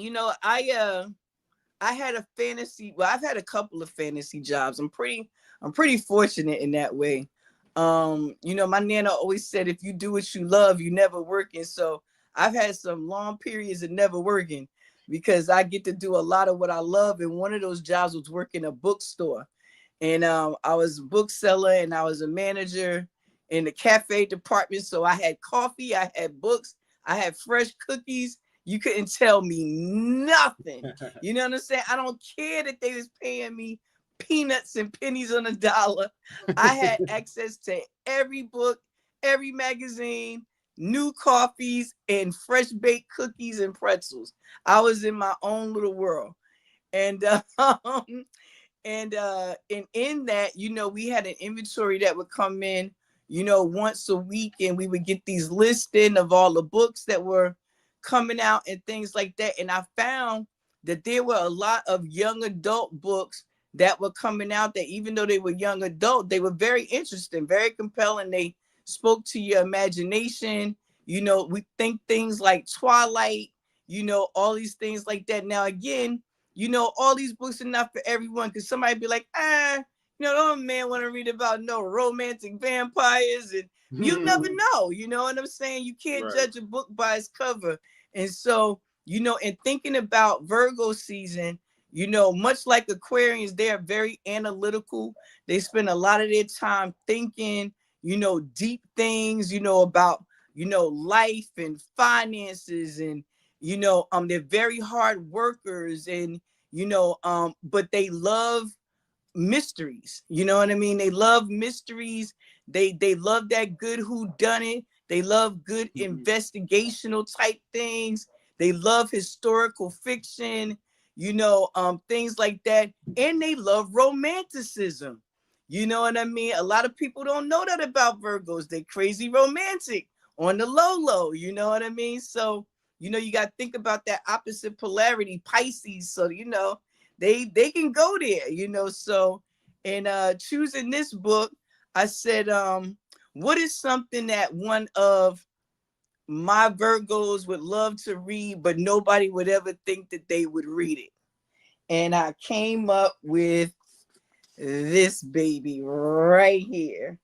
I had a fantasy. Well, I've had a couple of fantasy jobs. I'm pretty fortunate in that way. My nana always said, if you do what you love, you never working. So I've had some long periods of never working because I get to do a lot of what I love. And one of those jobs was working a bookstore. And I was a bookseller and I was a manager in the cafe department. So I had coffee, I had books, I had fresh cookies. You couldn't tell me nothing. You know what I'm saying? I don't care that they was paying me peanuts and pennies on a dollar. I had access to every book, every magazine, new coffees, and fresh baked cookies and pretzels. I was in my own little world. And and in that, we had an inventory that would come in, once a week, and we would get these lists in of all the books that were coming out and things like that. And I found that there were a lot of young adult books that were coming out that, even though they were young adult, they were very interesting, very compelling. They spoke to your imagination. We think things like Twilight, all these things like that. Now, again, all these books are not for everyone, because somebody be like, don't man want to read about no romantic vampires, and you never know, you know what I'm saying? You can't judge a book by its cover. And so, in thinking about Virgo season, much like Aquarians, they are very analytical. They spend a lot of their time thinking, deep things, about, life and finances, and, they're very hard workers, and, but they love mysteries. You know what I mean? They love mysteries. They love that good whodunit. They love good investigational type things. They love historical fiction, things like that. And they love romanticism. You know what I mean? A lot of people don't know that about Virgos. They're crazy romantic on the low, you know what I mean? So, you got to think about that opposite polarity, Pisces. So, they can go there, so in choosing this book, I said, what is something that one of my Virgos would love to read, but nobody would ever think that they would read it? And I came up with this baby right here.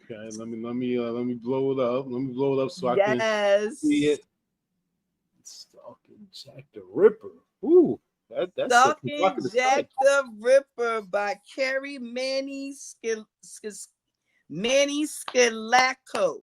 Okay, let me blow it up. Let me blow it up so I can see it. Stalking Jack the Ripper. Ooh, that's Stalking Jack the Ripper by Carrie Manny Scalacco.